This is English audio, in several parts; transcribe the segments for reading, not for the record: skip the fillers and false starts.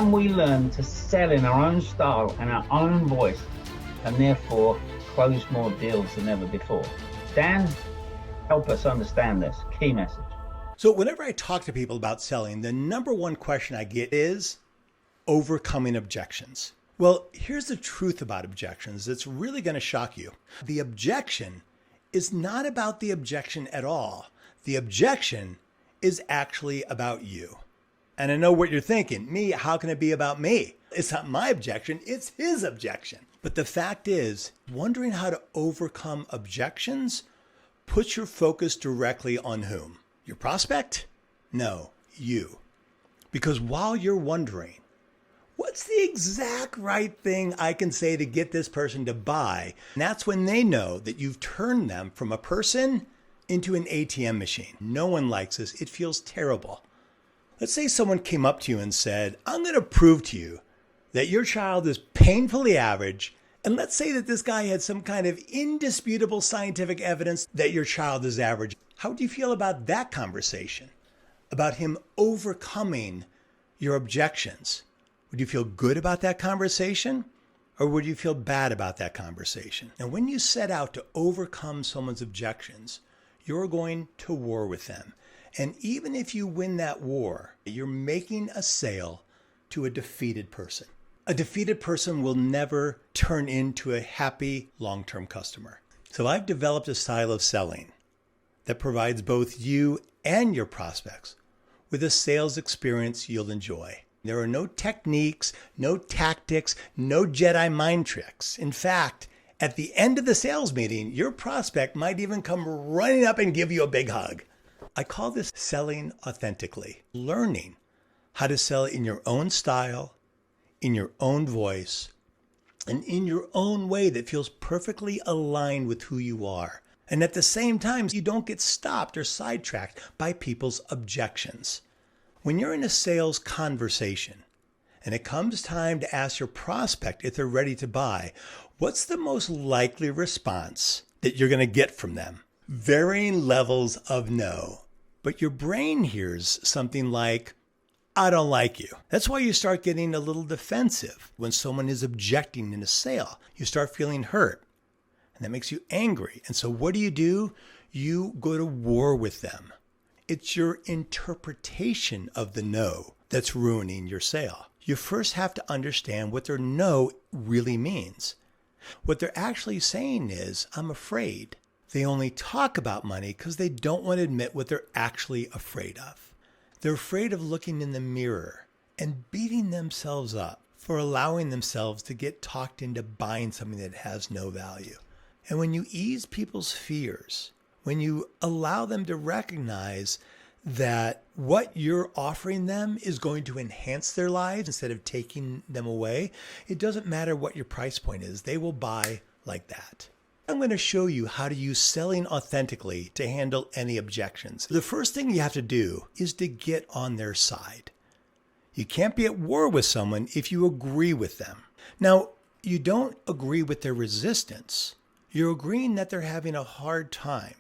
can we learn to sell in our own style and our own voice and therefore close more deals than ever before? Dan, help us understand this key message. So whenever I talk to people about selling, the number one question I get is overcoming objections. Well, here's the truth about objections that's really going to shock you. The objection is not about the objection at all. The objection is actually about you. And I know what you're thinking. Me, how can it be about me? It's not my objection, it's his objection. But the fact is, wondering how to overcome objections puts your focus directly on whom? Your prospect? No, you. Because while you're wondering, what's the exact right thing I can say to get this person to buy? And that's when they know that you've turned them from a person into an ATM machine. No one likes this. It feels terrible. Let's say someone came up to you and said, I'm going to prove to you that your child is painfully average. And let's say that this guy had some kind of indisputable scientific evidence that your child is average. How would you feel about that conversation? About him overcoming your objections? Would you feel good about that conversation? Or would you feel bad about that conversation? And when you set out to overcome someone's objections, you're going to war with them. And even if you win that war, you're making a sale to a defeated person. A defeated person will never turn into a happy long-term customer. So I've developed a style of selling that provides both you and your prospects with a sales experience you'll enjoy. There are no techniques, no tactics, no Jedi mind tricks. In fact, at the end of the sales meeting, your prospect might even come running up and give you a big hug. I call this selling authentically, learning how to sell in your own style, in your own voice, and in your own way that feels perfectly aligned with who you are. And at the same time, you don't get stopped or sidetracked by people's objections. When you're in a sales conversation and it comes time to ask your prospect if they're ready to buy, what's the most likely response that you're going to get from them? Varying levels of no. But your brain hears something like, I don't like you. That's why you start getting a little defensive when someone is objecting in a sale. You start feeling hurt, and that makes you angry. And so what do? You go to war with them. It's your interpretation of the no that's ruining your sale. You first have to understand what their no really means. What they're actually saying is, I'm afraid. They only talk about money because they don't want to admit what they're actually afraid of. They're afraid of looking in the mirror and beating themselves up for allowing themselves to get talked into buying something that has no value. And when you ease people's fears, when you allow them to recognize that what you're offering them is going to enhance their lives instead of taking them away, it doesn't matter what your price point is. They will buy like that. I'm going to show you how to use selling authentically to handle any objections. The first thing you have to do is to get on their side. You can't be at war with someone if you agree with them. Now, you don't agree with their resistance. You're agreeing that they're having a hard time.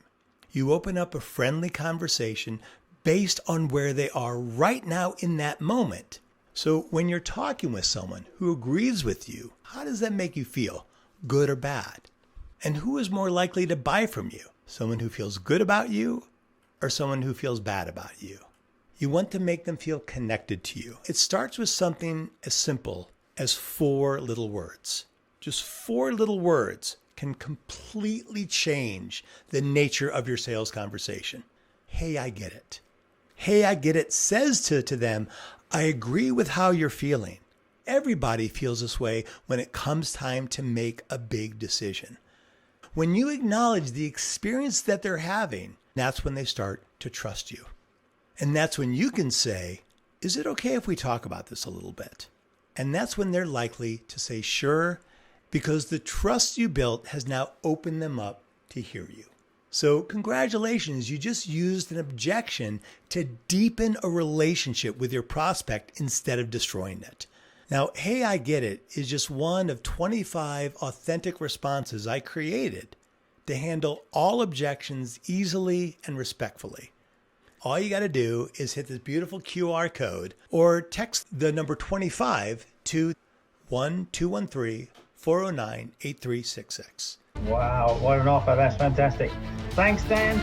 You open up a friendly conversation based on where they are right now in that moment. So when you're talking with someone who agrees with you, how does that make you feel? Good or bad? And who is more likely to buy from you? Someone who feels good about you or someone who feels bad about you? You want to make them feel connected to you. It starts with something as simple as 4 little words. Just 4 little words can completely change the nature of your sales conversation. Hey, I get it. Hey, I get it says to them, I agree with how you're feeling. Everybody feels this way when it comes time to make a big decision. When you acknowledge the experience that they're having, that's when they start to trust you. And that's when you can say, is it okay if we talk about this a little bit? And that's when they're likely to say, sure, because the trust you built has now opened them up to hear you. So congratulations, you just used an objection to deepen a relationship with your prospect instead of destroying it. Now, hey, I get it is just one of 25 authentic responses I created to handle all objections easily and respectfully. all you got to do is hit this beautiful QR code or text the number 25 to 1-213-409-8366. Wow, what an offer. That's fantastic. Thanks, Dan.